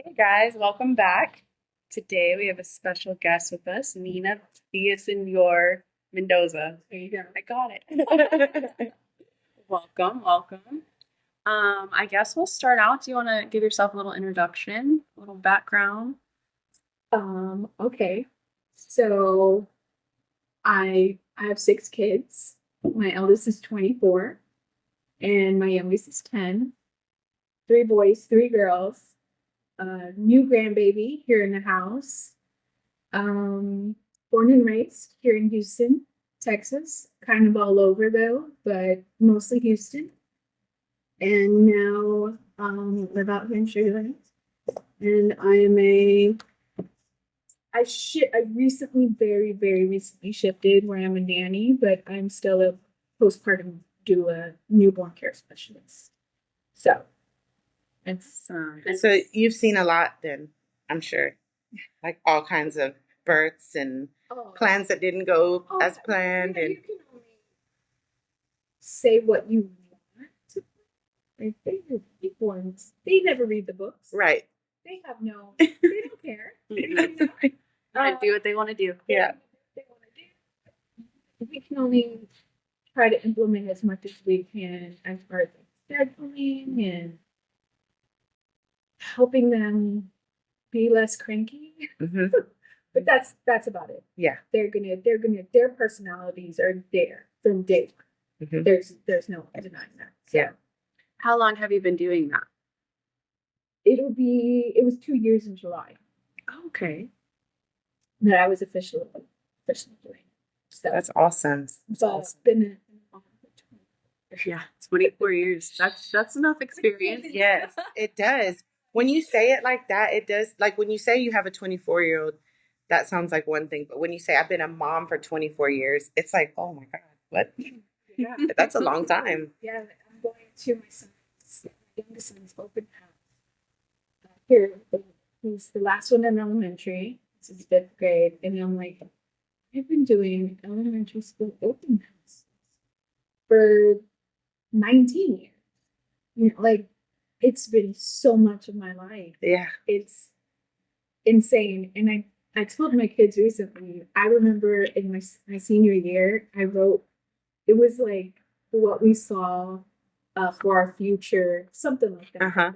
Hey guys, welcome back. Today we have a special guest with us, Nina Villasenor Mendoza. There you go. I got it. Welcome, welcome. I guess we'll start out. Do you want to give yourself a little introduction, a little background? Okay. So I have six kids. My eldest is 24 and my youngest is 10. Three boys, three girls. New grandbaby here in the house. Um, Born and raised here in Houston, Texas. Kind of all over though, but mostly Houston. And now live out here in Sugarland. And I am a I recently, very recently shifted where I'm a nanny, but I'm still a postpartum doula, newborn care specialist. So it's So you've seen a lot then, I'm sure. Like all kinds of births and plans that didn't go as planned you and can only say what you want to. Like they're newborns. They never read the books. right. They have no. They don't care. Do what they want to do. Yeah. They want to do. We can only try to implement as much as we can as far as scheduling and helping them be less cranky. hmm But that's about it. Yeah. Their personalities are there from day one. hmm There's no denying that. So Yeah. How long have you been doing that? it was 2 years in July Okay. that I was officially doing. So That's awesome. but awesome. been Yeah, 24 years. That's enough experience. Yes, it does. When you say it like that, it does. Like when you say you have a 24-year-old, that sounds like one thing. But when you say I've been a mom for 24 years, it's like, oh my God, what? yeah. That's a long time. Yeah, I'm going to my youngest son's open house. Here, he's the last one in elementary. This is fifth grade, and I'm like, I've been doing elementary school open house for 19 years. You know, like it's been so much of my life. Yeah. It's insane. And I told my kids recently, I remember in my senior year, I wrote, it was like what we saw for our future, something like that. Uh-huh.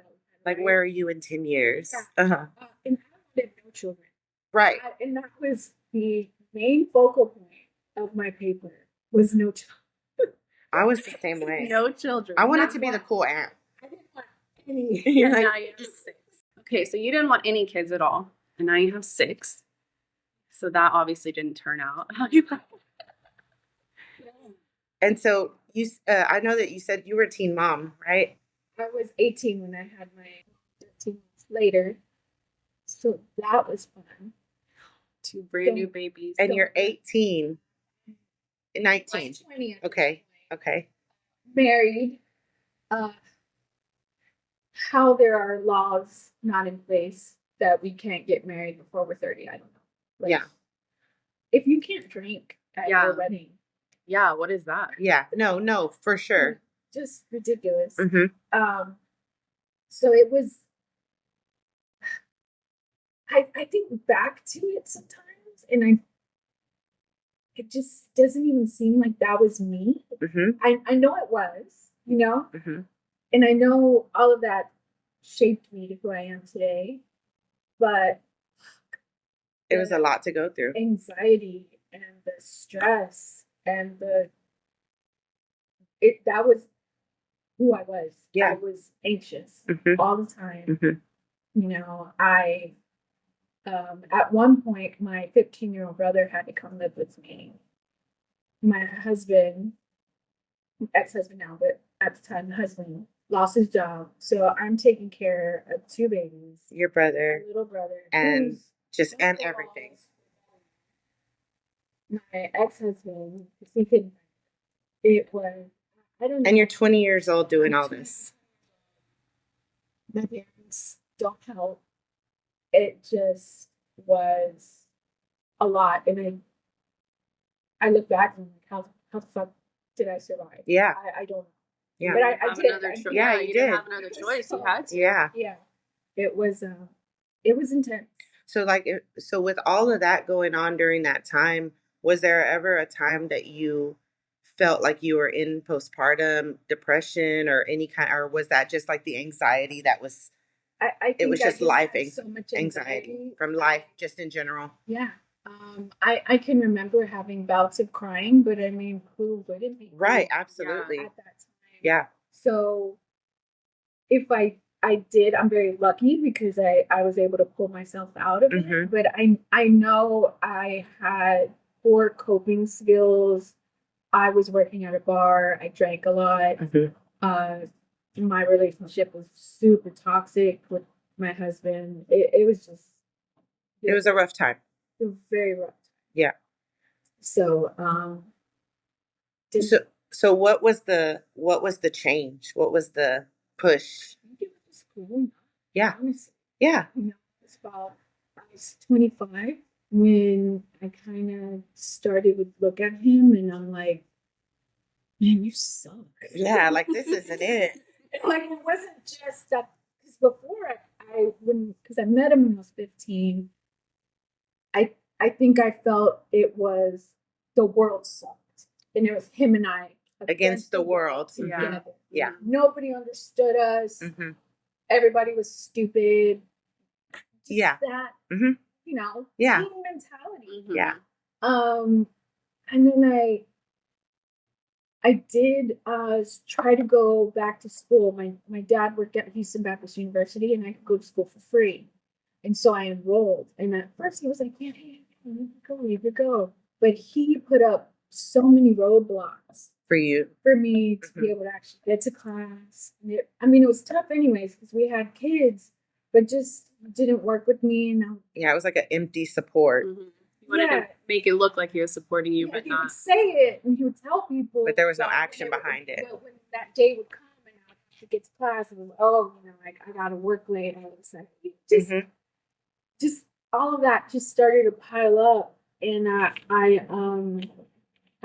Like, where are you in 10 years? Yeah. Uh-huh. And I wanted no children. Right. And that was the main focal point of my paper was no children. I was the same way. No children. I wanted to be the cool aunt. I didn't want any. Yeah, now you have six. Okay, so you didn't want any kids at all, and now you have six. So that obviously didn't turn out how you thought. And so I know that you said you were a teen mom, right? I was 18 when I had my 13 months later. So that was fun. Two brand new babies. And you're 18, 19. 20. Okay. Okay. Married. How there are laws not in place that we can't get married before we're 30. I don't know. Like, Yeah. if you can't drink at Yeah. your wedding, Yeah, what is that? Yeah. No, for sure. just ridiculous. Mm-hmm. So it was. I think back to it sometimes, and it just doesn't even seem like that was me. Mm-hmm. I know it was, you know, Mm-hmm. and I know all of that shaped me to who I am today, but It was a lot to go through. anxiety and the stress and that was who I was. Yeah. I was anxious Mm-hmm. all the time. Mm-hmm. You know, I at one point my 15-year-old brother had to come live with me. My husband, ex-husband now, but at the time, husband lost his job, so I'm taking care of two babies, Your brother my little brother, and who's and everything. my ex-husband, he could. It was, I don't know. And you're 20 years old doing all this. My parents don't help. It just was a lot, and I look back and I'm like, how the fuck did I survive? Yeah. I don't know. Yeah. But I did. Another choice. Yeah, you you didn't did. have another choice. You had to. Yeah. Yeah. It was it was intense. So so with all of that going on during that time, was there ever a time that you felt like you were in postpartum depression or any kind, or was that just like the anxiety that was, I it think was I just just life had so much anxiety from life just in general? Yeah. I can remember having bouts of crying, but I mean, who wouldn't be? Right, absolutely. At that time. Yeah. So if I did, I'm very lucky because I was able to pull myself out of Mhm. it. But I know I had poor coping skills. I was working at a bar. I drank a lot. Mhm. Uh, my relationship was super toxic with my husband. It was just It was a rough time. it was very rough. Yeah. So So so what was the change? What was the push? I think it was cool. Yeah. Honestly, Yeah. you know, it's about I was 25 when I kind of started to look at him, and I'm like, man, you suck. Yeah, like this isn't it. Like it wasn't just that because before I when because I met him when I was 15, I think I felt it was the world sucked, and it was him and I Against the world. together. Yeah. Nobody understood us. Mm-hmm. Everybody was stupid. Just Yeah. that, Mm-hmm. Yeah. teen mentality. Yeah. And then I did try to go back to school. My dad worked at Houston Baptist University, and I could go to school for free. And so I enrolled. And at first he was like, yeah, you could go. But he put up so many roadblocks For you. for me to be able to actually get to class. It was tough anyways because we had kids, but just didn't work with me. And Yeah, it was like an empty support. Mm-hmm. You wanted to make it look like he was supporting you, but he not. would say it and he would tell people, but there was no action behind it. But when that day would come and I would have to get to class, it was like I gotta work late. I was like, just all of that just started to pile up, and I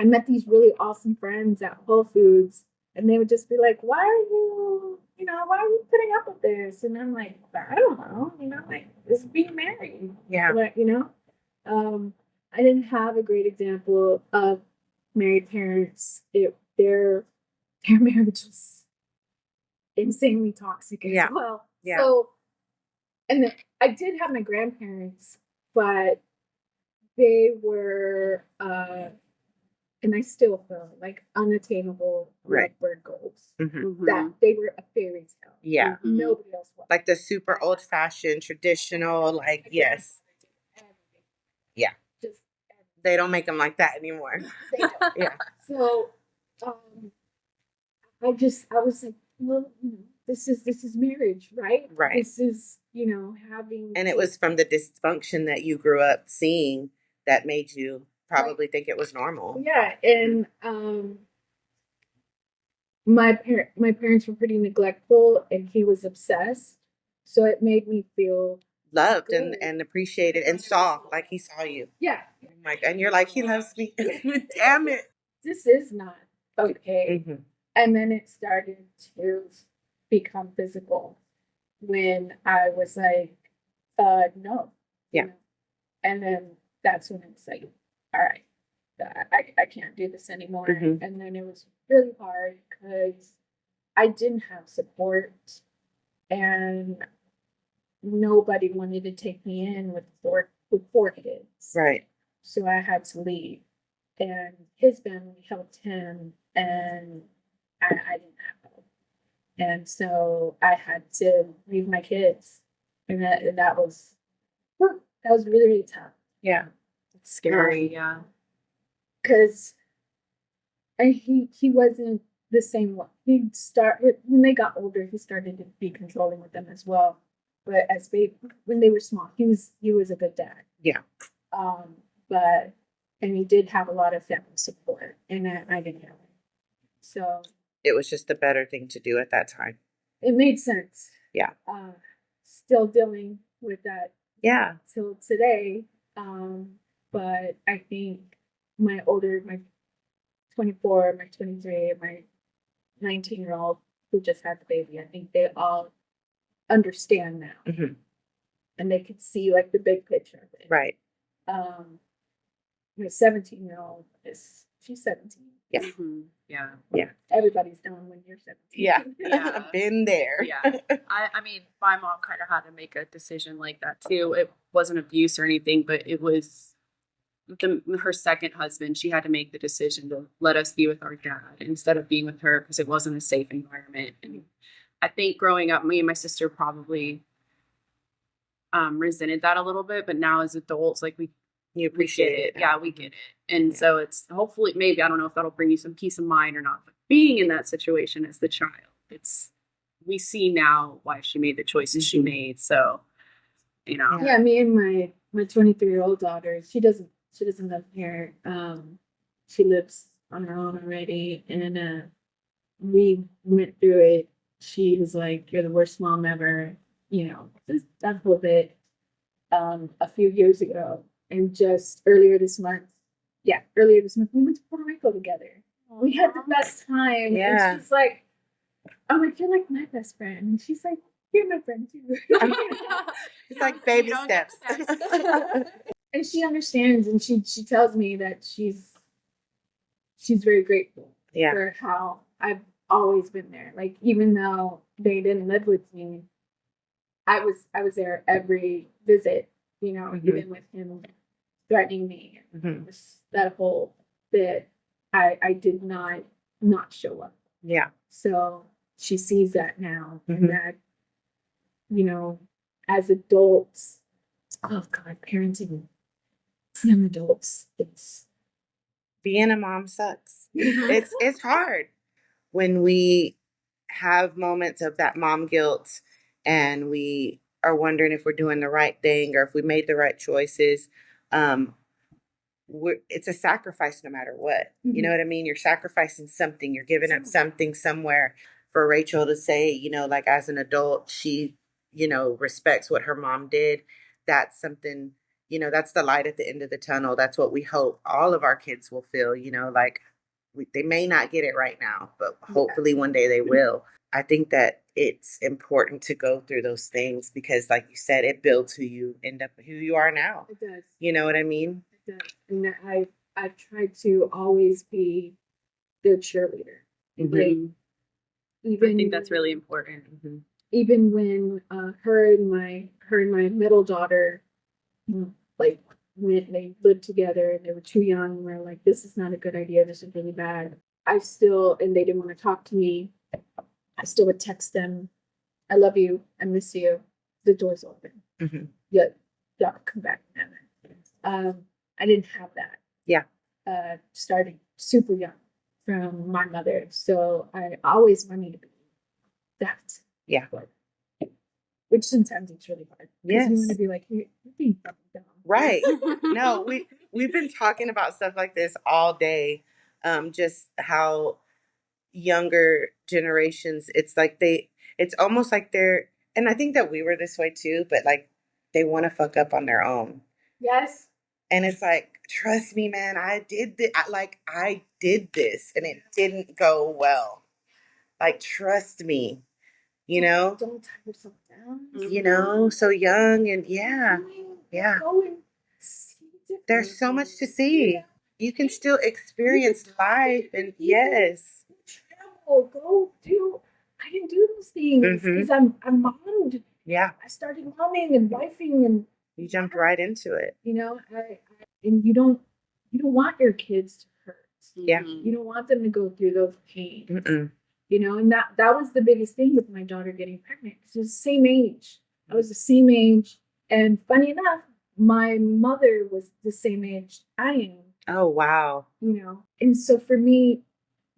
met these really awesome friends at Whole Foods, and they would just be like, "Why are you, why are you putting up with this?" And I'm like, "I don't know, like it's being married." Yeah. But, I didn't have a great example of married parents. Their marriage was insanely toxic as well. Yeah. So, and then I did have my grandparents, but they were and I still feel like unattainable lovebird goals. Mm-hmm. That they were a fairy tale. Yeah. Nobody else was. Like the super old fashioned, traditional, like, yes. Yeah. Just they don't make them like that anymore. They don't. Yeah. So I was like, well, this is marriage, right? Right. This is, having. And it was from the dysfunction that you grew up seeing that made you probably think it was normal. Yeah, and my parents were pretty neglectful, and he was obsessed, so it made me feel loved and appreciated and saw, like he saw you. Yeah. And you're like, he loves me. Damn it. This is not okay. Mm-hmm. And then it started to become physical when I was like, no. Yeah. And then that's when it was like, all right, I can't do this anymore. Mm-hmm. And then it was really hard because I didn't have support and nobody wanted to take me in with four kids. Right. So I had to leave. And his family helped him, and I didn't have help. And so I had to leave my kids. And that was really, really tough. Yeah. It's scary, yeah. Because he wasn't the same one. When they got older, he started to be controlling with them as well. But when they were small, he was a good dad. Yeah. And he did have a lot of family support, and I didn't have it. So it was just the better thing to do at that time. It made sense. Yeah. Still dealing with that. Yeah. Till today. But I think my 24, my 23, my 19-year-old who just had the baby, I think they all understand now. Mm-hmm. and they could see like the big picture of it. Right. My 17-year-old she's 17. Yeah. Mm-hmm. Yeah. Yeah. Everybody's done when you're 17. Yeah. Yeah. Been there. Yeah. I mean, my mom kind of had to make a decision like that too. It wasn't abuse or anything, but it was her second husband. She had to make the decision to let us be with our dad instead of being with her because it wasn't a safe environment. And I think growing up, me and my sister probably resented that a little bit, but now as adults, like You we appreciate get it. it. Yeah, we get it. And Yeah. so it's hopefully, maybe, I don't know if that'll bring you some peace of mind or not, but being in that situation as the child, we see now why she made the choices she made. So, you know. Yeah, me and my 23-year-old daughter, she doesn't live here. She lives on her own already, and we went through it. She was like, "You're the worst mom ever," that whole bit. A few years ago, and just earlier this month, we went to Puerto Rico together. We had the best time, Yeah. and she's like, "I'm like, you're like my best friend," and she's like, "You're my friend too." It's like baby You don't steps. get the And she understands, and she tells me that she's very grateful Yeah. for how I've always been there. Like, even though they didn't live with me, I was there every visit, Mhm. even with him threatening me and Mhm. that whole bit. I did not show up. Yeah. So she sees that now, Mhm. and that, as adults, oh God, parenting young adults, Being a mom sucks. It's hard when we have moments of that mom guilt and we are wondering if we're doing the right thing or if we made the right choices. Um, it's a sacrifice no matter what. You know what I mean? You're sacrificing something. You're giving up something somewhere. For Rachel to say, like as an adult, she, respects what her mom did. That's something, that's the light at the end of the tunnel. That's what we hope all of our kids will feel, like they may not get it right now, but hopefully one day they will. I think that it's important to go through those things because, like you said, it builds who you end up, who you are now. It does. You know what I mean? It does. And I've tried to always be their cheerleader. Mhm. Like, even I think that's really important. Mhm. even when her and my middle daughter, like, when they lived together and they were too young, and we are like, this is not a good idea, this is really bad. And they didn't want to talk to me. I still would text them, "I love you, I miss you, the door's open." Mhm. Yeah, y'all come back whenever. I didn't have that. Yeah. Starting super young from my mother, so I always wanted to be that. Yeah. Which sometimes it's really hard because you want to Yes. be like, you're being fucking dumb. Right. No, we've been talking about stuff like this all day. Just how younger generations, it's like it's almost like and I think that we were this way too, but like they want to fuck up on their own. Yes. And it's like, trust me, man, I did this and it didn't go well. Like, trust me, Don't tie yourself down. so young and yeah. Go and see different. There's so much to see. Yeah. You can still experience life and yes. Travel, go do. I didn't do those things because I'm modeled. Yeah. I started momming and wifing, and You jumped right into it. And you don't want your kids to hurt. Yeah. You don't want them to go through those pains. Mm-mm. And that was the biggest thing with my daughter getting pregnant. She was the same age. I was the same age. And funny enough, my mother was the same age I am. Oh, wow. And so for me,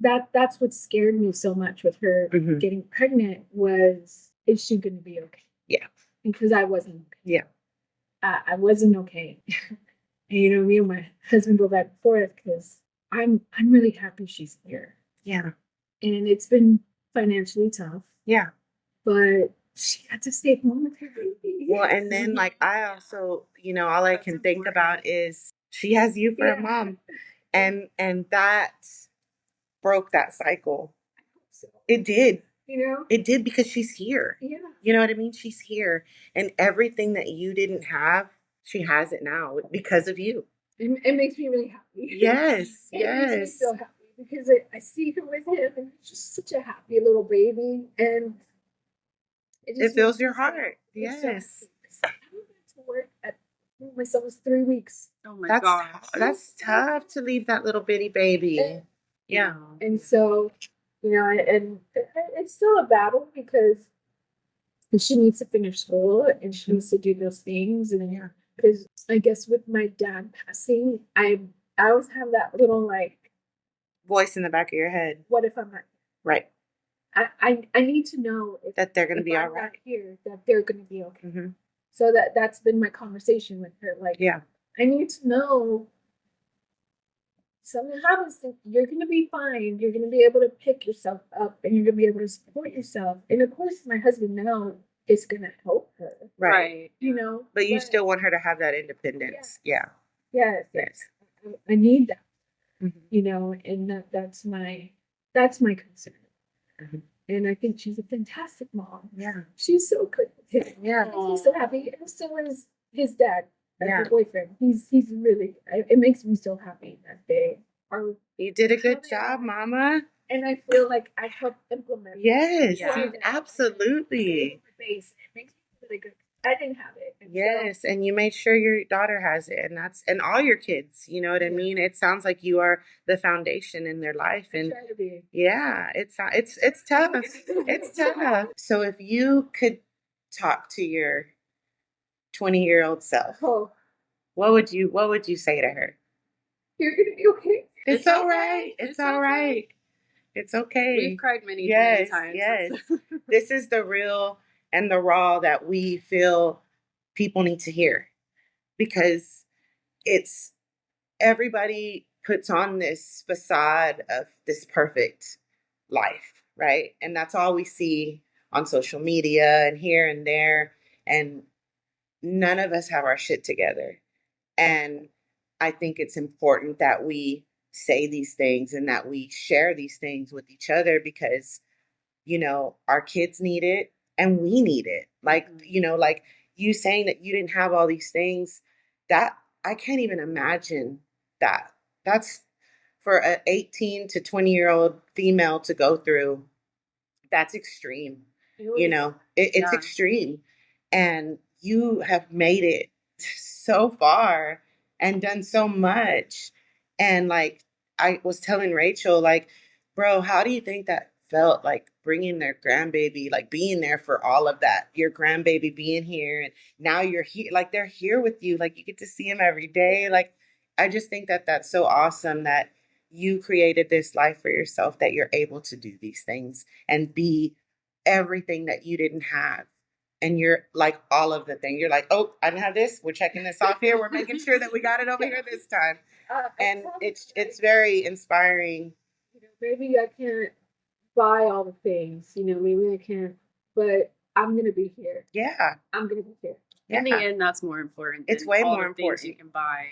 that's what scared me so much with her Mhm. getting pregnant was, is she going to be okay? Yeah. Because I wasn't okay. Yeah. I wasn't okay. And me and my husband go back and forth because I'm really happy she's here. Yeah. And it's been financially tough. Yeah. But she had to stay home with her baby. Well, and then like I also, all I can think about is she has you for a mom. And that broke that cycle. So It did. you know? It did, because she's here. Yeah. You know what I mean? She's here. And everything that you didn't have, she has it now because of you. It makes me really happy. Yes, It makes me yes. so happy because I see her with him and he's just such a happy little baby. And it It just fills makes your me so, heart. it's so Yes. happy. I went back to work at my son was 3 weeks. Oh my That's gosh. that's tough to leave that little bitty baby. Yeah. And so, you know, and it's still a battle because she needs to finish school and she needs to do those things. And Yeah. because I guess with my dad passing, I always have that little like, Voice in the back of your head. what if I'm not? Right. I need to know if That they're going to if be all I'm not right. here, that they're going to be okay. Mm-hmm. So that's been my conversation with her. Like, Yeah. I need to know something happens, you're going to be fine. You're going to be able to pick yourself up and you're going to be able to support yourself. And of course, my husband now is going to help her. Right. You know, But you still want her to have that independence. Yeah. yes, Yes. I need that. Mm-hmm. You know, and that's my concern. Mm-hmm. And I think she's a fantastic mom. Yeah. She's so good with him. Yeah. He's so happy. And so is his dad, Yeah. her boyfriend. He's really. It makes me so happy that they are. You did a good job, Mama. And I feel like I helped implement. Yes, Yeah. absolutely. Base. It makes me really good. I didn't have it. And Yes, and you made sure your daughter has it, and all your kids. You know what I mean? It sounds like you are the foundation in their life, I and try to be. yeah, it's tough. It's tough. So if you could talk to your 20-year-old self, Oh, what would you say to her? you're gonna be okay. It's all right. It's all right. It's okay. We've cried many Yes, times. yes. This is the real and the raw that we feel people need to hear, because it's everybody puts on this facade of this perfect life, right? And that's all we see on social media and here and there. And none of us have our shit together. And I think it's important that we say these things and that we share these things with each other, because, our kids need it and we need it. Like, like you saying that you didn't have all these things, that I can't even imagine that. That's for an 18 to 20-year-old female to go through. That's extreme. It's extreme. And you have made it so far and done so much. And like, I was telling Rachel, like, bro, how do you think that felt, like bringing their grandbaby, like being there for all of that, your grandbaby being here, and now you're here, like they're here with you, like you get to see them every day. Like, I just think that that's so awesome that you created this life for yourself, that you're able to do these things and be everything that you didn't have. And you're like all of the thing. You're like, oh, I didn't have this. We're checking this off here. We're making sure that we got it over here this time. And it's very inspiring. Maybe I can't buy all the things. Maybe I can't, but I'm gonna be here. Yeah. I'm gonna be here. Yeah. In the end, that's more important. It's than way all more the things important. you can buy.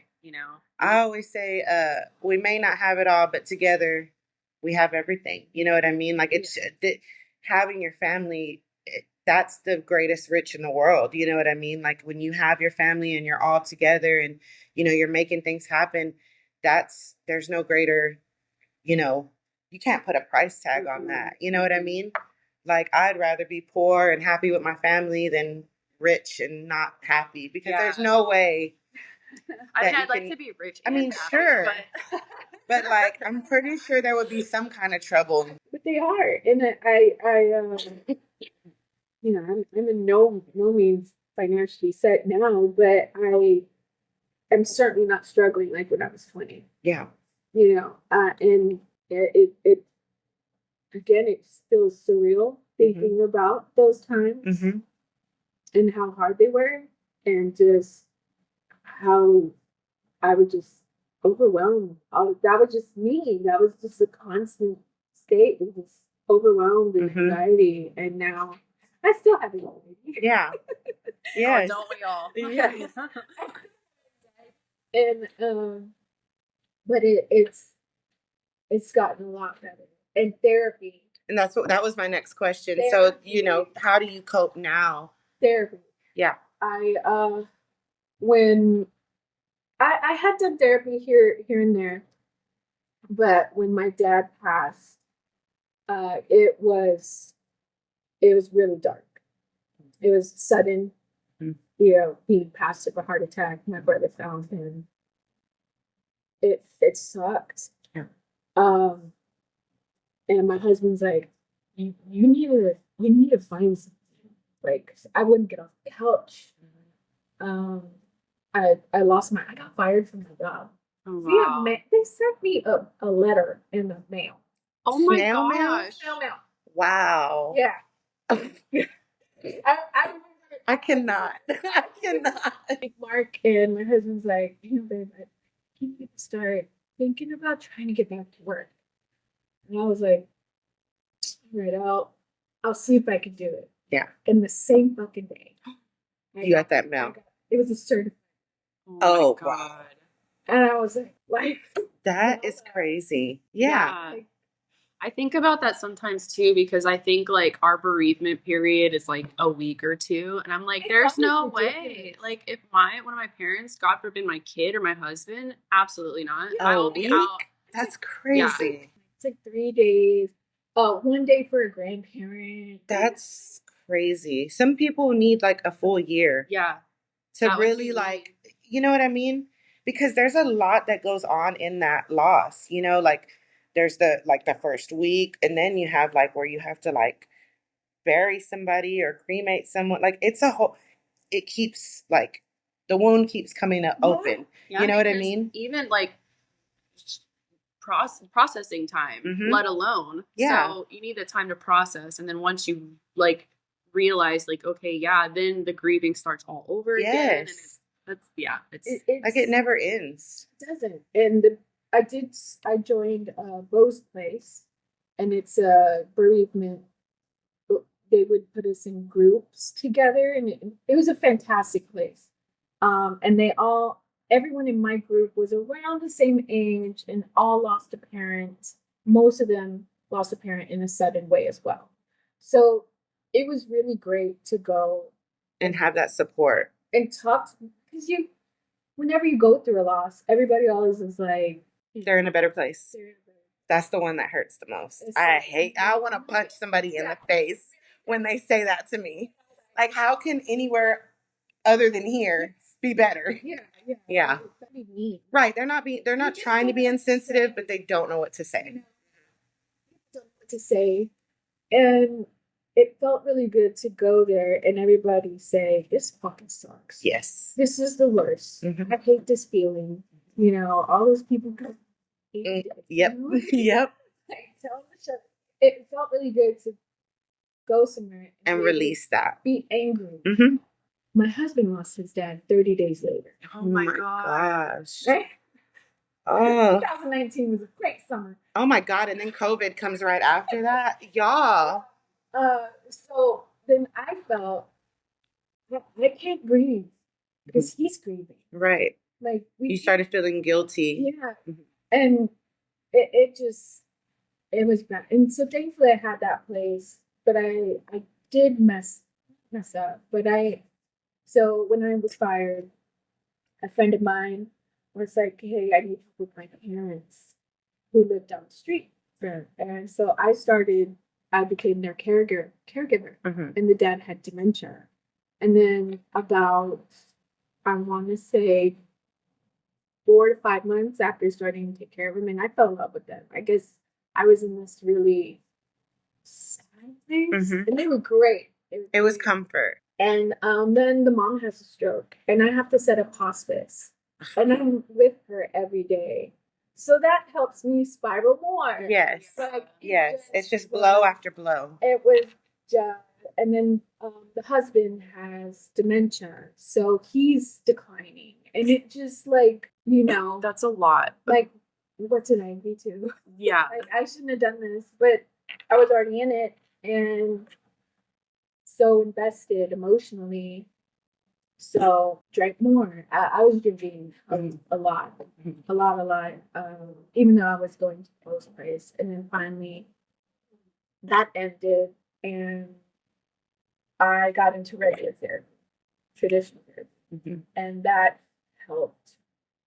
I always say, we may not have it all, but together we have everything. You know what I mean? Like, it's having your family. That's the greatest rich in the world. You know what I mean? Like, when you have your family and you're all together and, you're making things happen, there's no greater, you can't put a price tag on that. You know what I mean? Like, I'd rather be poor and happy with my family than rich and not happy, because there's no way. I'd like to be rich. I mean, happy, sure. But like, I'm pretty sure there would be some kind of trouble. But they are. And I'm in no means financially set now, but I am certainly not struggling like when I was 20. Yeah. And it again, it feels surreal thinking about those times and how hard they were, and just how I would just overwhelmed. That was just me. That was just a constant state of just overwhelmed and anxiety. And now I still have anxiety. Yeah. Yes. Oh, don't we all? Yes. And but it's gotten a lot better. And therapy And that was my next question. So, how do you cope now? Therapy. Yeah. When I had done therapy here and there, but when my dad passed, it was really dark. It was sudden. He passed of a heart attack. My brother found him. It sucked. Yeah. And my husband's like, you need to find something. Like, I wouldn't get off the couch. I lost I got fired from my job. Oh, wow. They sent me a letter in the mail. Oh my Snail mail? gosh. Snail mail. Wow. Yeah. I cannot. I cannot. Mark and my husband's like, babe, you need to start thinking about trying to get back to work. And I was like, all right, I'll see if I can do it. Yeah. In the same fucking day. You got that mail. It was a certified. Oh, wow. And I was like that is crazy. Yeah. I think about that sometimes too, because I think like our bereavement period is like a week or two. And I'm like, there's no way. Like if one of my parents, God forbid my kid or my husband, absolutely not. I will be out. That's crazy. Yeah. It's like 3 days. 1 day for a grandparent. That's crazy. Some people need like a full year. Yeah. To really like, you know what I mean? Because there's a lot that goes on in that loss, like there's the first week, and then you have like where you have to like bury somebody or cremate someone. Like it keeps like the wound keeps coming up open. Yeah, you know what I mean? Even like processing time, let alone. Yeah. So you need the time to process, and then once you like realize like, okay, yeah, then the grieving starts all over again. And it's like it never ends. It doesn't. And I joined Bo's place, and it's a bereavement. They would put us in groups together, and it was a fantastic place. And everyone in my group was around the same age and all lost a parent. Most of them lost a parent in a sudden way as well. So it was really great to go and have that support and talk, because whenever you go through a loss, everybody always is like, they're in a better place. That's the one that hurts the most. I want to punch somebody in the face when they say that to me. Like, how can anywhere other than here be better? Yeah. Right. They're not trying to be insensitive, but they don't know what to say. Don't know what to say. And it felt really good to go there and everybody say, this fucking sucks. Yes. This is the worst. I hate this feeling. All those people go. Yep. Yep. It felt really good to go somewhere and release that. Be angry. My husband lost his dad 30 days later. Oh my gosh. 2019 was a great summer. Oh my God. And then COVID comes right after that. Y'all. So then I felt I can't grieve because he's grieving. Right. Like you started feeling guilty. Yeah. And it was bad. And so thankfully I had that place, but I did mess up. So when I was fired, a friend of mine was like, hey, I need help with my parents who lived down the street. And so I became their caregiver. And the dad had dementia. And then about, I want to say, 4 to 5 months after starting to take care of him, and I fell in love with them. I guess I was in this really sad phase, and they were great. It was comfort. And then the mom has a stroke, and I have to set up hospice, and I'm with her every day. So that helps me spiral more. Yes. It's just blow after blow. It was just, and then the husband has dementia, so he's declining, and it just like, that's a lot. Like, what did I agree to? Yeah. I shouldn't have done this, but I was already in it and so invested emotionally. So drank more. I was drinking a lot, even though I was going to Post Place. And then finally, that ended, and I got into regular therapy, traditional therapy, Mhm. and that helped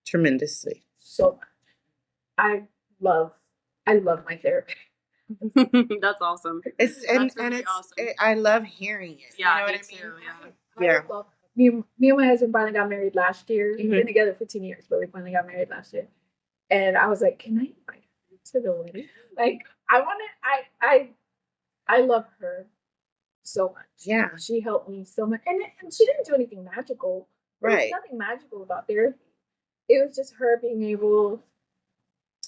Tremendously. so much. I love, I love my therapy. That's awesome. It's That's and really it's awesome. I love hearing it. Yeah, you know what me I mean? too. Yeah. Yeah. I love me and my husband finally got married last year. We've Mhm. been together 15 years, but we finally got married last year. And I was like, can I invite her to the wedding? Like, I want to. I love her so much. Yeah. She helped me so much, and she didn't do anything magical. There was Right. nothing magical about therapy. It was just her being able,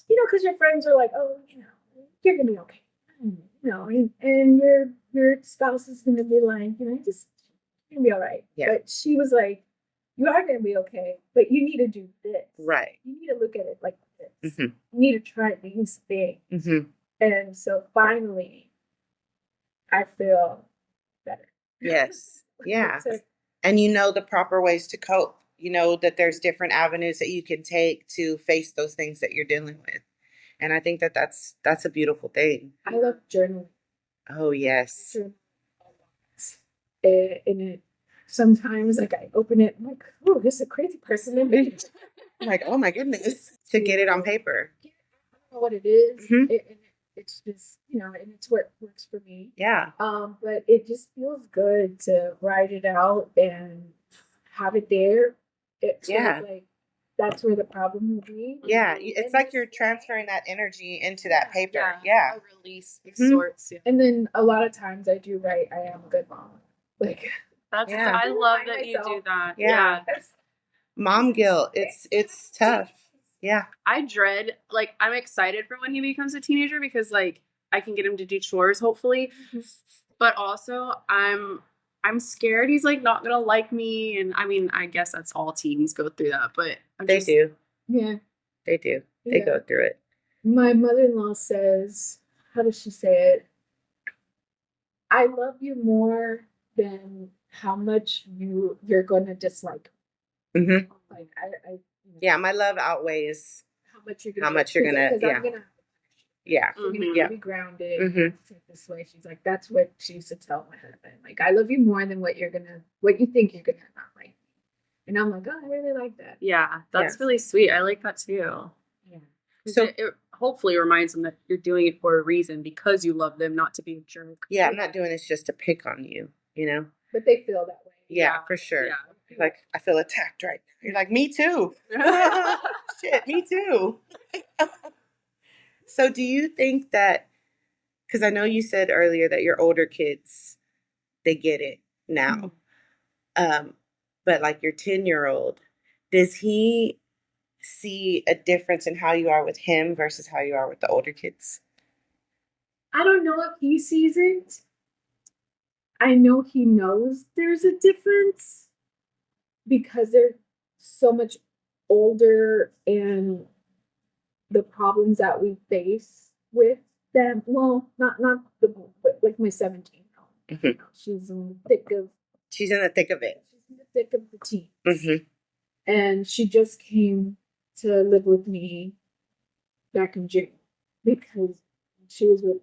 because your friends are like, oh, you're gonna be okay, and your spouse is gonna be like, just you're gonna be all right. Yeah. But she was like, you are gonna be okay, but you need to do this. Right. You need to look at it like this. Mhm. You need to try these things. Mhm. And so finally, I feel better. Yes. Yeah. So, And you know the proper ways to cope. You know that there's different avenues that you can take to face those things that you're dealing with. And I think that that's a beautiful thing. I love journaling. Oh yes. And it sometimes like I open it, I'm like, oh, this is a crazy person in me. I'm like, oh my goodness, to get it on paper. I don't know what it is. Mhm. It's just, and it's what works for me. Yeah. But it just feels good to write it out and have it there. It's Yeah. like that's where the problem will be. Yeah. It's like you're transferring that energy into that paper. Yeah. A release of Mhm. sorts. Yeah. And then a lot of times I do write, I am a good mom. Like, That's Yeah. I love Remind that you do myself. that. Yeah. Mom guilt. It's tough. Yeah. I dread, like, I'm excited for when he becomes a teenager because, like, I can get him to do chores, hopefully. But also, I'm scared he's, like, not gonna like me. And I mean, I guess that's all teens go through that, but They do. Yeah. They do. They Yeah. go through it. My mother-in-law says, how does she say it? I love you more than how much you're gonna dislike. Mm-hmm. Like Yeah, my love outweighs how much you're how much you're gonna. because Yeah. I'm gonna Yeah. you're gonna Yeah. be grounded Mhm. this way. She's like, that's what she used to tell my husband. Like, I love you more than what you think you're gonna not like. And I'm like, oh, I really like that. Yeah, that's Yeah. really sweet. I like that too. Yeah. So it hopefully reminds them that you're doing it for a reason because you love them, not to be a jerk. Yeah, I'm not doing this just to pick on you, But they feel that way. Yeah, for sure. Yeah. Like, I feel attacked right now. You're like, me too. Shit, me too. So do you think that, because I know you said earlier that your older kids, they get it now. But like your 10-year-old, does he see a difference in how you are with him versus how you are with the older kids? I don't know if he sees it. I know he knows there's a difference because they're so much older and the problems that we face with them. Well, not but like my 17-year-old. Mhm. She's in the thick of She's in the thick of it. she's in the thick of the teens. Mm-hmm. And she just came to live with me back in June because she was with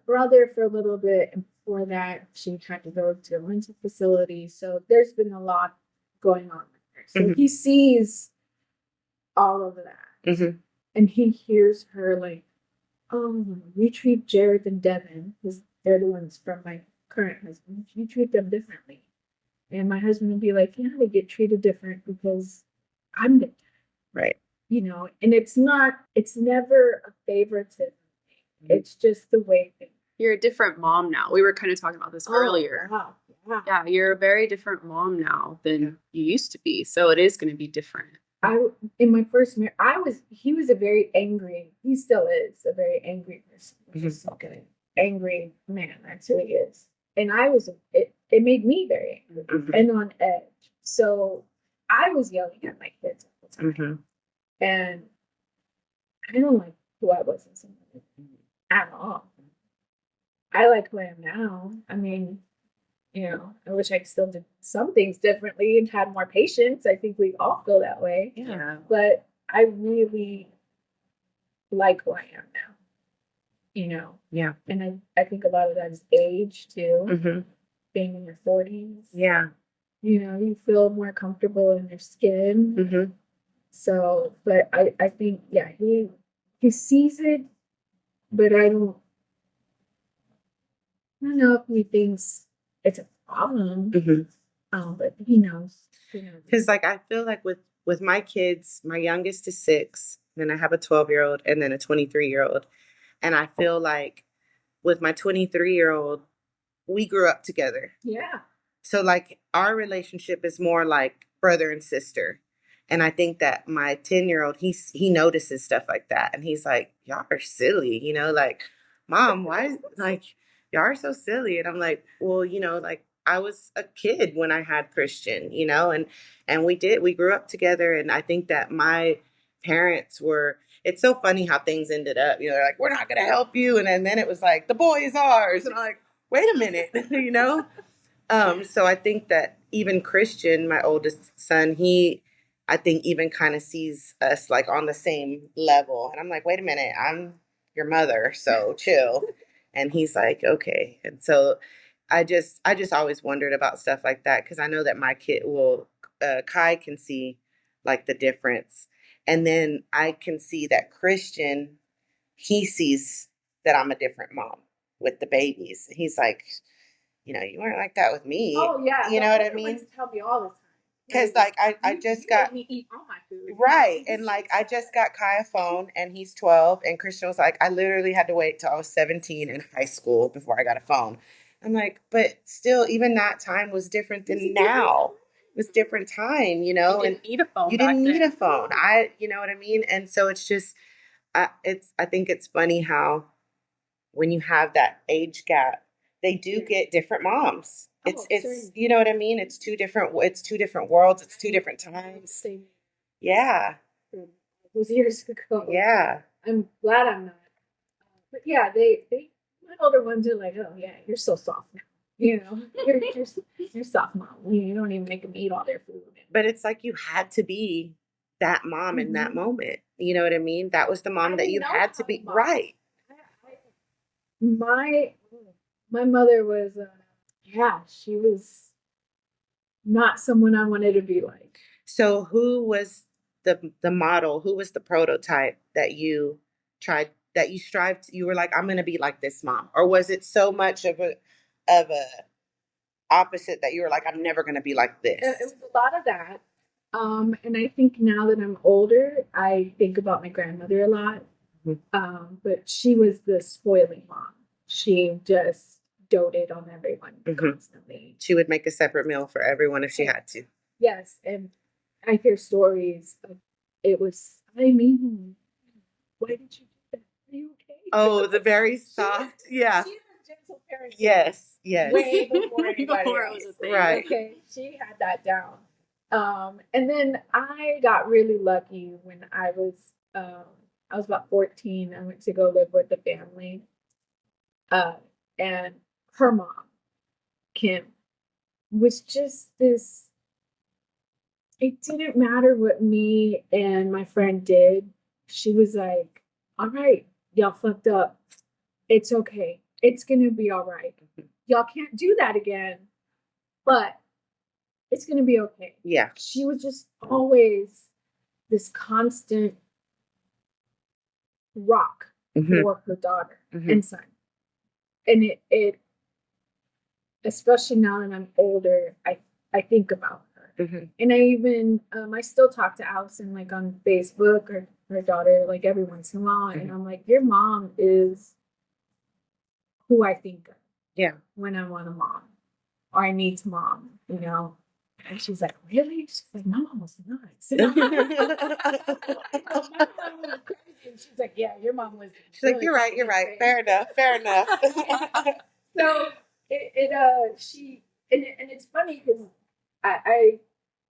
brother for a little bit, and before that, she had to go to a mental facility. So there's been a lot going on with her. So Mhm. he sees all of that, Mm-hmm. and he hears her like, "Oh, we treat Jared and Devin, because they're the ones from my current husband. We treat them differently." And my husband would be like, "Yeah, they get treated different because I'm the Right. and it's never a favoritism. It's just the way things. You're a different mom now. We were kind of talking about this earlier. Wow. Wow. Yeah, you're a very different mom now than you used to be. So it is going to be different. In my first marriage, he was a very angry, he still is a very angry person. Just like an angry man. That's who he is. And it made me very angry and on edge. So I was yelling at my kids all the time. Mm-hmm. And I don't like who I was in some way at all. I like who I am now. I mean, I wish I still did some things differently and had more patience. I think we all feel that way. Yeah. But I really like who I am now. you know. Yeah. And I think a lot of that is age too, Mm-hmm. being in your 40s. Yeah. You know, you feel more comfortable in your skin. Mm-hmm. So, but I think, yeah, he sees it, but I don't know if he thinks it's a problem. Mm-hmm. But he knows. He knows. Because like I feel like with my kids, my youngest is 6, then I have a 12-year-old and then a 23-year-old. And I feel like with my 23-year-old, we grew up together. Yeah. So like our relationship is more like brother and sister. And I think that my 10-year-old, he notices stuff like that. And he's like, y'all are silly, like, Mom, why like y'all are so silly? And I'm like, well, like I was a kid when I had Christian, and we grew up together. And I think that my parents were, it's so funny how things ended up. They're like, we're not gonna help you. And then it was like, the boy is ours. And I'm like, wait a minute, So I think that even Christian, my oldest son, I think even kind of sees us like on the same level. And I'm like, wait a minute, I'm your mother, so chill. And he's like, okay. And so I just always wondered about stuff like that because I know that my kid Kai can see like the difference. And then I can see that Christian, he sees that I'm a different mom with the babies. He's like, you weren't like that with me. Oh yeah. You know what I mean? Tell me all the time. Because like I just got me eat all my food. right, and like I just got Kai a phone, and he's 12, and Christian was like, I literally had to wait till I was 17 in high school before I got a phone. I'm like, but still, even that time was different than now. It was different time, You didn't need a phone. You back didn't need then. a phone. You know what I mean? And so it's just, I think it's funny how when you have that age gap, they do get different moms. It's you know what I mean? It's two different worlds, it's two different times. Yeah. Those years ago. Yeah. I'm glad I'm not. But yeah, they my older ones are like, oh yeah, you're so soft now. You're soft mom. You don't even make them eat all their food. But it's like you had to be that mom in that moment. You know what I mean? That was the mom that you had to be. Right. My mother was, she was not someone I wanted to be like. So who was the model? Who was the prototype that you tried, that you strived? You were like, I'm going to be like this mom, or was it so much of a opposite that you were like, I'm never going to be like this? It was a lot of that. And I think now that I'm older, I think about my grandmother a lot. Mm-hmm. But she was the spoiling mom. She just doted on everyone constantly. She would make a separate meal for everyone if she had to. Yes, and I hear stories of it was, why did you do that? Are you okay? Oh, the very soft, yeah. She was gentle parenting. Yes. Way before anybody else. It was a thing. Right. Okay, she had that down. And then I got really lucky when I was about 14. I went to go live with the family. And her mom, Kim, was just this. It didn't matter what me and my friend did. She was like, all right, y'all fucked up. It's okay. It's going to be all right. Y'all can't do that again, but it's going to be okay. Yeah. She was just always this constant rock for her daughter and son. And it, especially now that I'm older, I think about her. And I even, I still talk to Allison like on Facebook or her daughter like every once in a while. And I'm like, your mom is who I think of. Yeah. When I want a mom or I need to mom, And she's like, really? She's like, my mom was nuts. My mom was crazy. And she's like, yeah, your mom was. She's really like, you're right. Fair enough. So it's funny because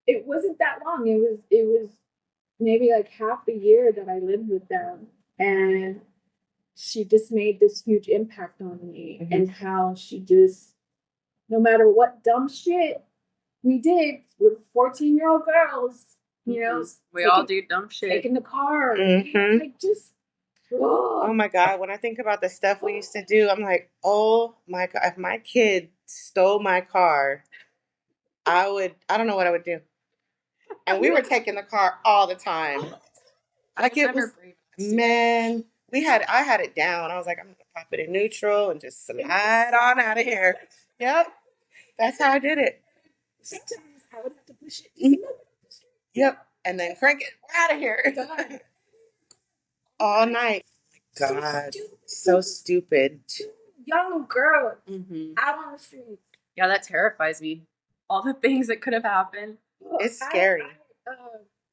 it wasn't that long. It was maybe like half a year that I lived with them, and she just made this huge impact on me, and how she just, no matter what dumb shit we did with 14-year-old girls, we all do dumb shit. Taking the car, Oh my God. When I think about the stuff we used to do, I'm like, oh my God, if my kid stole my car, I don't know what I would do. And we were taking the car all the time. Like it was, man, I had it down. I was like, I'm going to pop it in neutral and just slide on out of here. Yep. That's how I did it. Sometimes I would have to push it. Yep. And then crank it. We're out of here. All night. God. So stupid. Two young girls Mm-hmm. out on the street. Yeah, that terrifies me. All the things that could have happened. It's scary.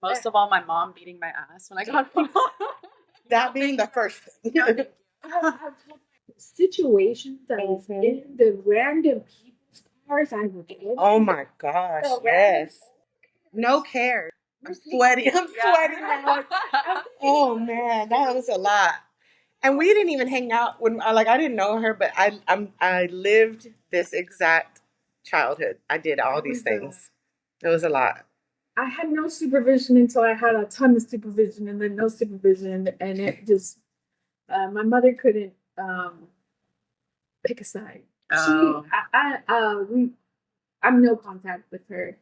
Most of all, my mom beating my ass when I got home. That being the first thing. Situations that was in the random people's cars I would in. Oh my gosh, yes. No care. I'm sweaty. I'm sweating now. Oh man, that was a lot. And we didn't even hang out when I didn't know her, but I lived this exact childhood. I did all these things. It was a lot. I had no supervision until I had a ton of supervision, and then no supervision, and it just my mother couldn't pick a side. Oh. I'm no contact with her,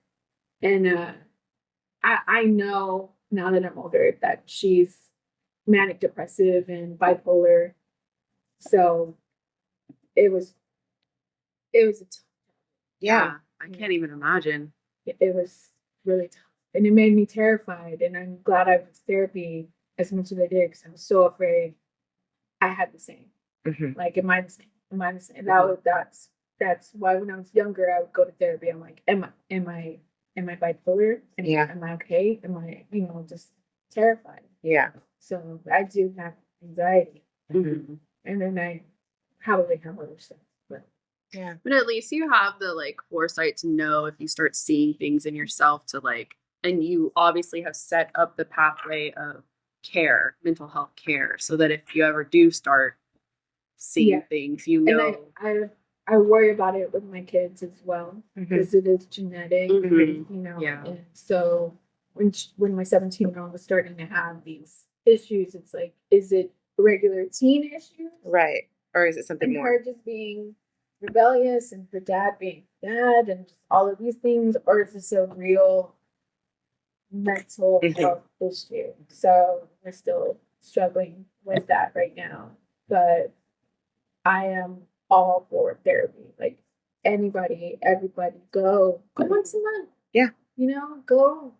and I know now that I'm older that she's manic depressive and bipolar. So it was a Yeah. I can't even imagine. it was really tough, and it made me terrified. And I'm glad I went to therapy as much as I did because I was so afraid. I had the same. Mm-hmm. Like, am I the same? Am I the same? That's why when I was younger, I would go to therapy. I'm like, am I bipolar? Am I okay? Am I, just terrified? Yeah. So I do have anxiety, Mm-hmm. and then I probably have other stuff. But Yeah. But at least you have the foresight to know if you start seeing things in yourself and you obviously have set up the pathway of care, mental health care, so that if you ever do start seeing things, And I worry about it with my kids as well because it is genetic, Yeah. And so when my 17-year-old was starting to have these issues, it's like, is it regular teen issues? Right. Or is it something more? Her just being rebellious and her dad being bad and just all of these things, or is this a real mental health issue? So we're still struggling with that right now. But I am all for therapy. Like, everybody go once a month. Yeah. Go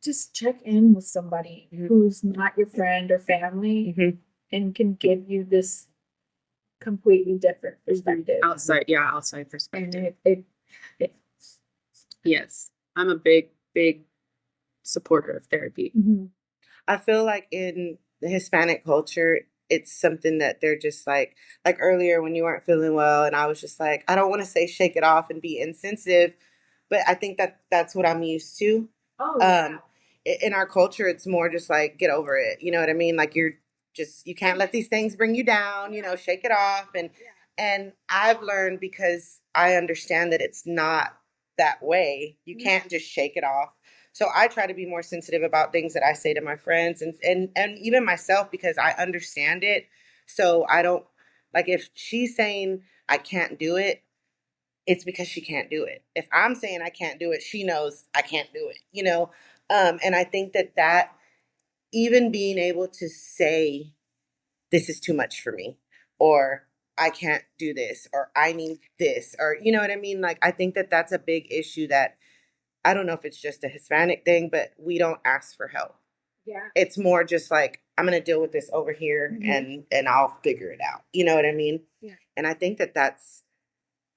just check in with somebody who's not your friend or family and can give you this completely different perspective. Outside perspective. And it Yes. I'm a big supporter of therapy. I feel like in the Hispanic culture, it's something that they're just like earlier when you weren't feeling well, and I was just like, I don't want to say shake it off and be insensitive, but I think that's what I'm used to. Oh, yeah. In our culture, it's more just like, get over it. You know what I mean? Like, you can't let these things bring you down, shake it off. And I've learned, because I understand that it's not that way. You can't just shake it off. So I try to be more sensitive about things that I say to my friends and even myself, because I understand it. So I don't, if she's saying I can't do it, it's because she can't do it. If I'm saying I can't do it, she knows I can't do it, and I think that even being able to say, this is too much for me, or I can't do this, or I need this, or you know what I mean? I think that's a big issue that I don't know if it's just a Hispanic thing, but we don't ask for help. Yeah. It's more just like, I'm going to deal with this over here and I'll figure it out. You know what I mean? Yeah. And I think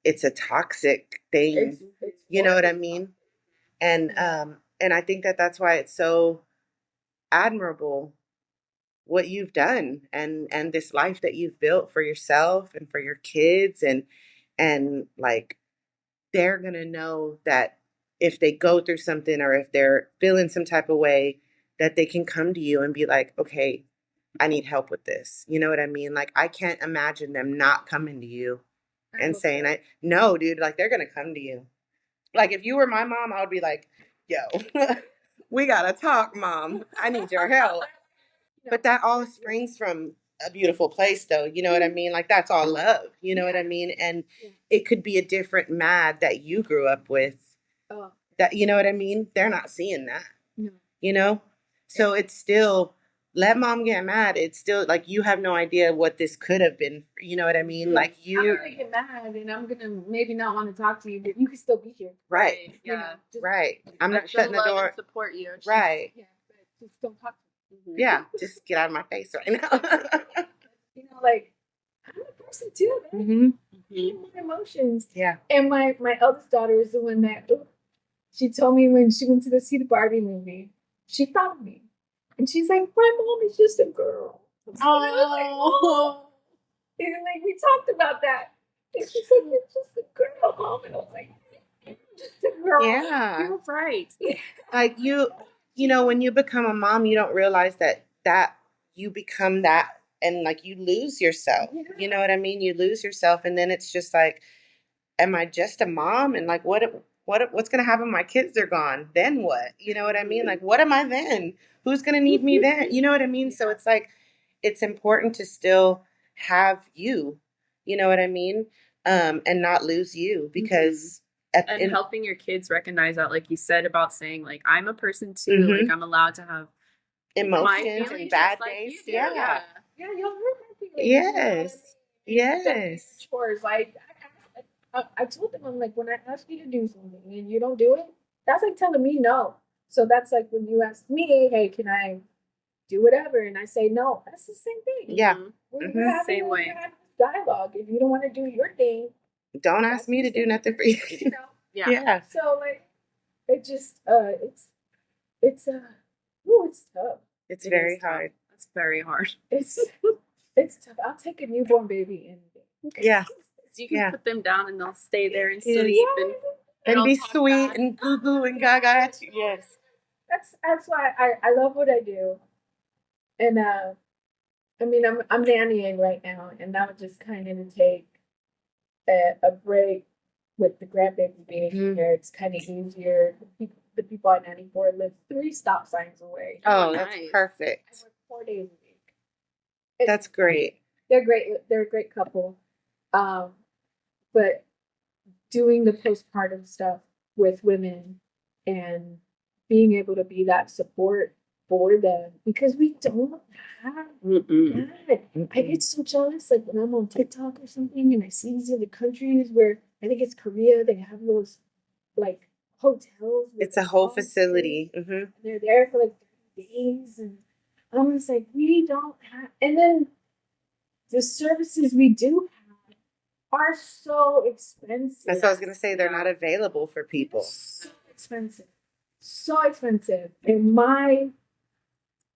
it's a toxic thing. It's you know what I mean? And I think that's why it's so admirable what you've done and this life that you've built for yourself and for your kids, and they're going to know that if they go through something, or if they're feeling some type of way, that they can come to you and be like, okay, I need help with this. You know what I mean? I can't imagine them not coming to you and saying, no, dude, they're going to come to you. If you were my mom, I would be like, yo, we got to talk, mom. I need your help. But that all springs from a beautiful place though. You know what I mean? Like that's all love. You know what I mean? And it could be a different Mad that you grew up with. Oh, That, you know what I mean? They're not seeing that. no. You know? So it's still, let mom get mad. It's still like you have no idea what this could have been. You know what I mean? Like I'm you, gonna get mad, and I'm gonna maybe not want to talk to you, but you can still be here. right, You know, Yeah. just, right. I'm Let not them shutting the love and door. support you. Right. yeah, but just don't talk to me. Yeah. Just get out of my face right now. You know, like I'm a person too. Man. Mm-hmm. I feel my emotions. Yeah. And my eldest daughter is the one that she told me when she went to go see the Barbie movie, she thought of me, and she's like, "My mom is just a girl." And I was like, "Oh." And like we talked about that, and she said, "You're just a girl, mom." And I was like, "You're just a girl." Yeah. You're right. Like you know, when you become a mom, you don't realize that you become that, and like you lose yourself. Yeah. You know what I mean? You lose yourself, and then it's just like, am I just a mom? And like, what's gonna happen? My kids are gone. Then what? You know what I mean? Like, what am I then? Who's gonna need me then? You know what I mean? So it's like, it's important to still have you. You know what I mean? And not lose you because And helping your kids recognize that, like you said about saying, like, I'm a person too. Mhm. Like, I'm allowed to have my emotions feelings and bad just like days. you do. Yeah. Yeah, you'll hurt my feelings. Yes. You know what I mean? Yes. Chores. Like I told them, I'm like, when I ask you to do something and you don't do it, that's like telling me no. So that's like when you ask me, hey, can I do whatever? And I say no. That's the same thing. Yeah. We're Mhm. having Same way. we're having this dialogue. If you don't want to do your thing, Don't that's ask me the to do same nothing for thing, you. you know. Yeah. Yeah. So like, it just it's it's tough. It's It very is tough. hard. It's very hard. It's tough. I'll take a newborn baby any day. Yeah. So you can Yeah. put them down and they'll stay there and Yes. sleep and And be they'll talk sweet back. and goo goo and gaga at you. Yes. That's why I love what I do. And I mean I'm nannying right now, and that would just kind of take a break with the grandbaby being here. It's kind of easier. The people I nanny for live 3 stop signs away. Oh, Oh, that's nice. I perfect. work 4 days a week. That's great. They're great. They're a great couple. But doing the postpartum stuff with women and being able to be that support for them because we don't have that. I get so jealous like when I'm on TikTok or something and I see these other countries where I think it's Korea, they have those like hotels. It's a whole facility. Mm-hmm. They're there for like 30 days and I'm just like, we don't have, and then the services we do have are so expensive. That's what I was gonna say. They're not available for people. So expensive. So expensive. And my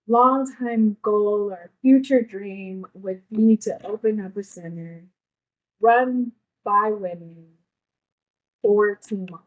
long-time goal or future dream would be to open up a center run by women or teen moms.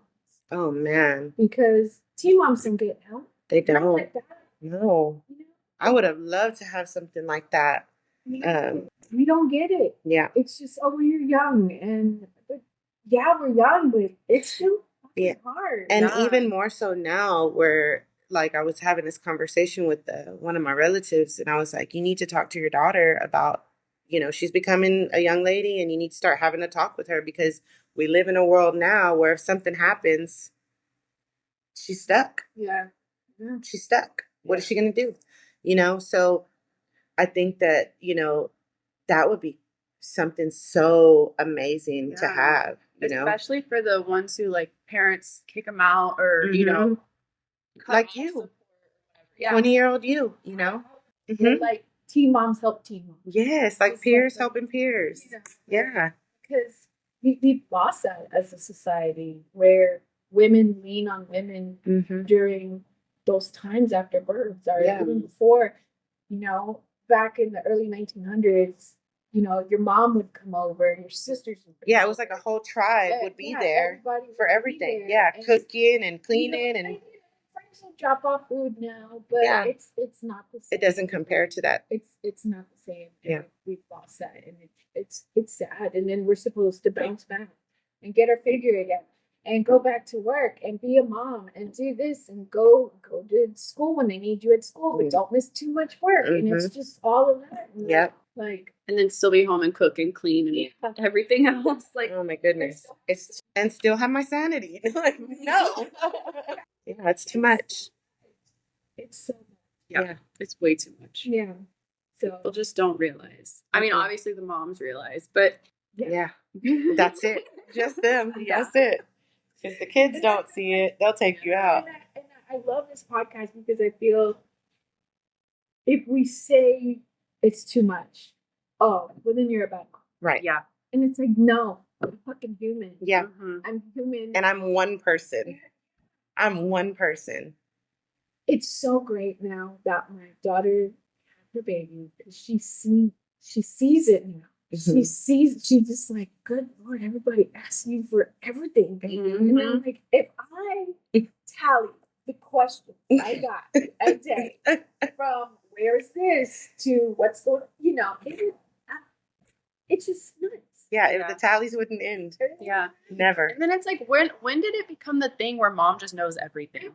Oh man. Because teen moms don't get help. They Not don't. like that. No. You know? I would have loved to have something like that. We don't get it. Yeah. It's just, oh, you're young. And but, yeah, we're young, but it's still Yeah. hard. And even more so now where like I was having this conversation with one of my relatives and I was like, you need to talk to your daughter about, you know, she's becoming a young lady and you need to start having a talk with her because we live in a world now where if something happens, she's stuck. Yeah. She's stuck. What is she going to do? You know, so I think that, you know, that would be something so amazing to have, you know, especially for the ones who like parents kick them out or you know, like you, support, yeah, 20-year-old you know. We're like teen moms help teen moms. Yes, like Just peers like- helping peers. Yeah. Because we've lost that as a society where women lean on women during those times after birth or even before, you know, back in the early 1900s, you know, your mom would come over, your sisters would come Yeah, it was like over. a whole tribe would be there everybody would for be everything. there. Yeah, And, cooking and you know, cleaning and friends will drop off food now, but Yeah. it's not the same. it doesn't compare to that. It's not the same. Yeah. We've lost that, and it's sad. And then we're supposed to bounce back and get our figure again, and go back to work and be a mom and do this and go to school when they need you at school, but don't miss too much work. And it's just all of that. And Yep. Like, And then still be home and cook and clean and everything else. Like, Oh my goodness. It's and still have my sanity. Like, no. Yeah, it's too much. it's so much. yeah, it's way too much. Yeah. So People just don't realize. I mean, Mhm. obviously the moms realize, but Yeah. That's it. Just them. Yeah. That's it. If the kids don't see it, they'll take you out. And I love this podcast because I feel if we say it's too much, oh, well then you're a bad mom. Right. yeah. And it's like, no, I'm fucking human. Yeah. Mhm. I'm human. And I'm one person. I'm one person. It's so great now that my daughter had her baby because she sees it now. She sees, she's just like, good Lord, everybody asks you for everything. And then, like, if I tally the questions I got a day from where's this to what's going, it's just nuts. Yeah, if Yeah. the tallies wouldn't end. Yeah. Never. And then it's like, when did it become the thing where mom just knows everything?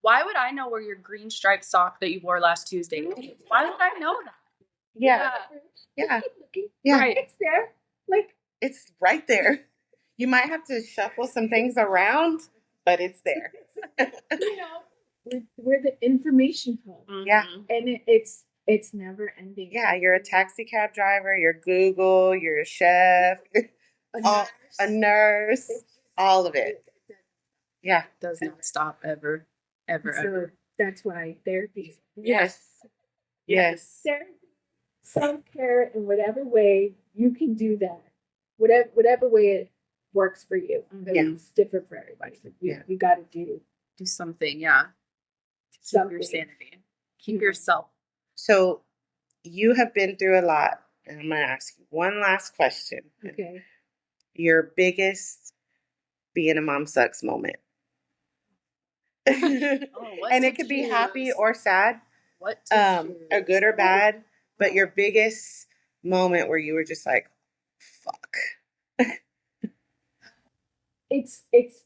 Why would I know where your green striped sock that you wore last Tuesday is? Why would I know that? Yeah. Yeah. Yeah. Right. It's there. Like, It's right there. You might have to shuffle some things around, but it's there. we're the information hub. Yeah. And it's never ending. Yeah, you're a taxi cab driver, you're Google, you're a chef, a nurse, all of it. Yeah. Does not stop ever, ever, So ever. that's why therapy. Yes. Yes. Therapy, self-care in whatever way you can do that. Whatever way it works for you. Because Yeah. it's different for everybody. But you got to do something, yeah. Keep something. your sanity. Keep yourself. So you have been through a lot, and I'm going to ask you one last question. Okay. Your biggest being a mom sucks moment. And it could be happy or sad, What? or good or bad, but your biggest moment where you were just like, fuck. It's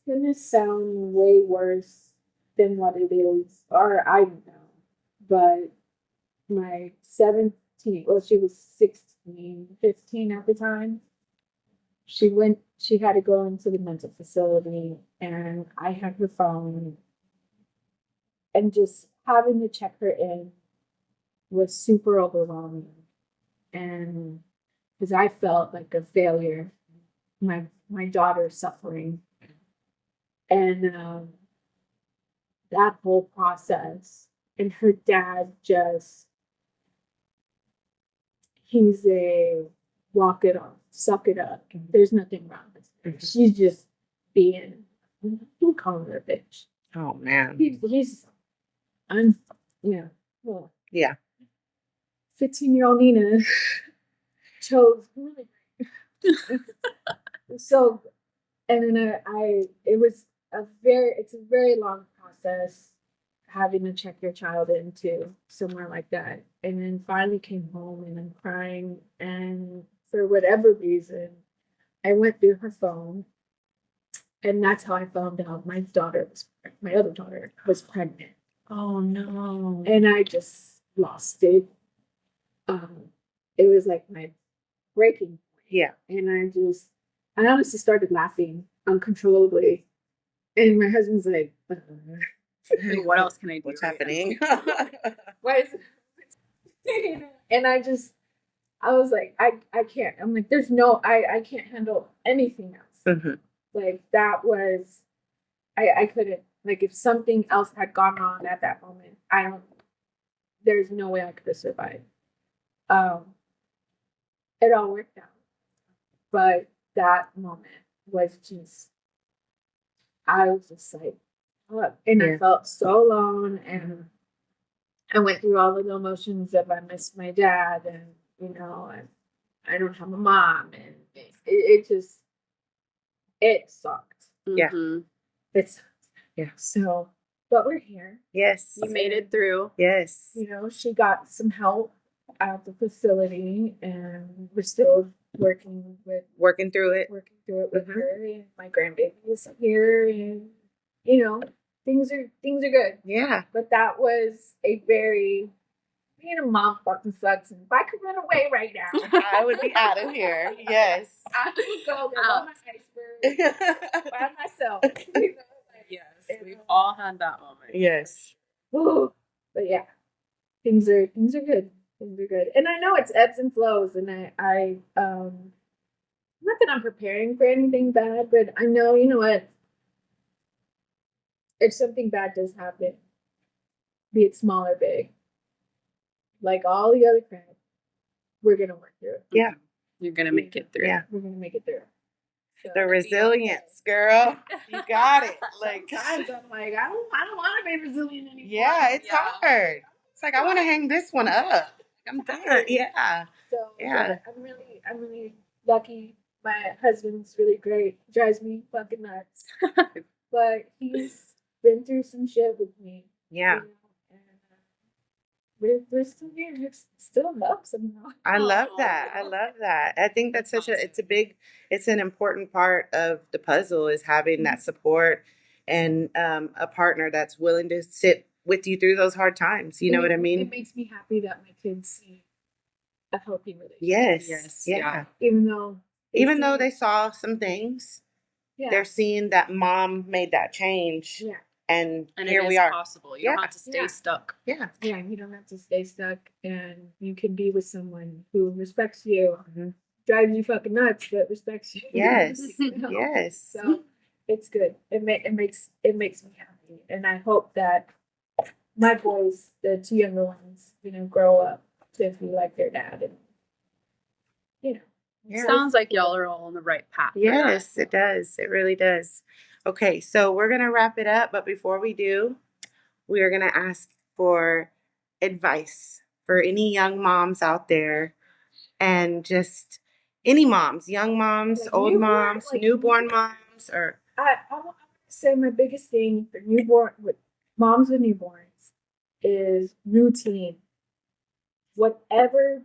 gonna sound way worse than what it is, or I don't know. But my 17, well, she was 16, 15 at the time. She had to go into the mental facility, and I had her phone, and just having to check her in was super overwhelming. And because I felt like a failure, my daughter suffering, and that whole process, and her dad just, he's a walk it off, suck it up, there's nothing wrong with her. She's just being, I'm calling her a bitch. Oh, man. He's well, Yeah. 15-year-old Nina chose so, and then it's a very long process having to check your child into somewhere like that. And then finally came home and I'm crying, and for whatever reason, I went through her phone, and that's how I found out my other daughter was pregnant. Oh no. And I just lost it. It was like my breaking point. Yeah. And I honestly started laughing uncontrollably. And my husband's like, What else can I do? What's happening? why is it? And I was like, I can't. I'm like, I can't handle anything else. Mhm. Like, that was, I couldn't. Like, if something else had gone on at that moment, there's no way I could have survived. It all worked out. But that moment was just, I was just like, oh, and I felt so alone, and I went through all of the emotions of I missed my dad, and and I don't have a mom, and it just, it sucked. Yeah. It sucked. Yeah. So, but we're here. Yes. You made it through. Yes. She got some help at the facility, and we're still working through it with her, and my grandbaby is here, and things are good. Yeah. But that was a very being a mom fucking sucks. And if I could run away right now, I would be out of here. Yes. I would go there on my iceberg by myself. You know, like, Yes, we've all had that moment. Yes. ooh. But yeah, things are good. Things are good. And I know it's ebbs and flows, and I not that I'm preparing for anything bad, but I know, you know what? If something bad does happen, be it small or big, like all the other crap, we're gonna work through it. Yeah. You're gonna make it through. Yeah. We're gonna make it through. So, The resilience, girl. You got it. Like, sometimes I'm like, I don't want to be resilient anymore. yeah, it's hard. It's like, I want to hang this one up. I'm done. Yeah. So Yeah. I'm really lucky. My husband's really great. Drives me fucking nuts. But he's been through some shit with me. Yeah. You know, and we're still here. We're still in love somehow. I love that. I love that. I think that's it's an important part of the puzzle is having that support and a partner that's willing to sit with you through those hard times. You know what I mean? It makes me happy that my kids see a healthy relationship. Yes. Yes. Yeah. Even though they saw some things, yeah. they're seeing that mom made that change. Yeah. And it here is we are. possible. You don't have to stay stuck. Yeah. Yeah, you don't have to stay stuck, and you can be with someone who respects you, drives you fucking nuts, but respects you. Yes. You know? Yes. So it's good. It makes me happy, and I hope that my boys, the two younger ones, grow up to be like their dad, and It sounds like y'all are all on the right path. Yes, it does. It really does. Okay, so we're going to wrap it up. But before we do, we are going to ask for advice for any young moms out there and just any moms, young moms, like old moms, newborn moms, or. I want to say my biggest thing for moms with newborns is routine. Whatever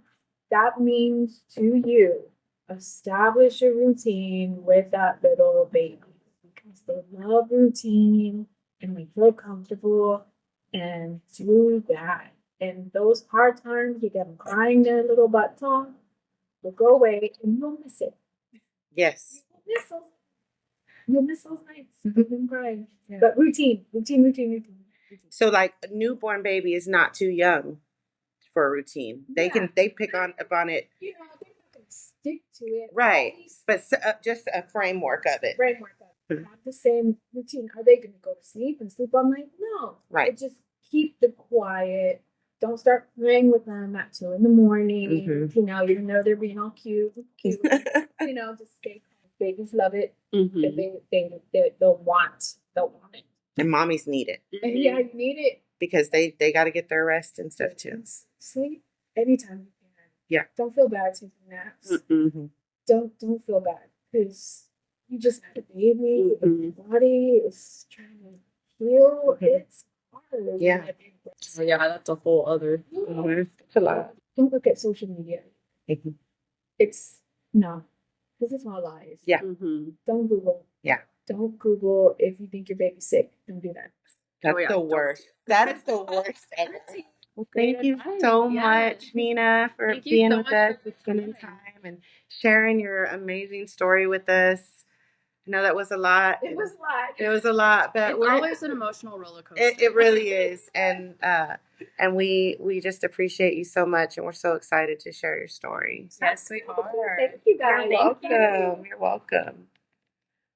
that means to you, establish a routine with that little baby because they love routine and we feel comfortable and do that. And those hard times, you get them crying their little butts off, will go away and you'll miss it. Yes. You'll miss those nights. You've been crying. Yeah. But routine. So like a newborn baby is not too young for a routine. They pick up on it. They're not going to stick to it. Right. But just a framework of it. Have the same routine. Are they going to go to sleep and sleep all night? No. Right. But just keep them quiet. Don't start playing with them at 2 a.m. Even though they're being all cute. Just stay calm. Babies love it. They'll want it. And mommies need it. And yeah, you need it. Because they got to get their rest and stuff too. Sleep anytime you can. Yeah. Don't feel bad taking naps. Mm-hmm. Don't feel bad because you just had a baby. Your body is trying to heal. It's hard. Yeah. So yeah, that's a whole other. It's a lot. Don't look at social media. It's no. This is all lies. Yeah. Don't Google. Yeah. Don't Google if you think your baby's sick. Don't do that. That's the worst. That is the worst ever. Well, thank you so much, Nina, for being with us, spending time, and sharing your amazing story with us. I know that was a lot. It was a lot. It was a lot, but it's always an emotional roller coaster. It really is, and we just appreciate you so much, and we're so excited to share your story. Yes, we are. Thank you guys. You're welcome. You're welcome.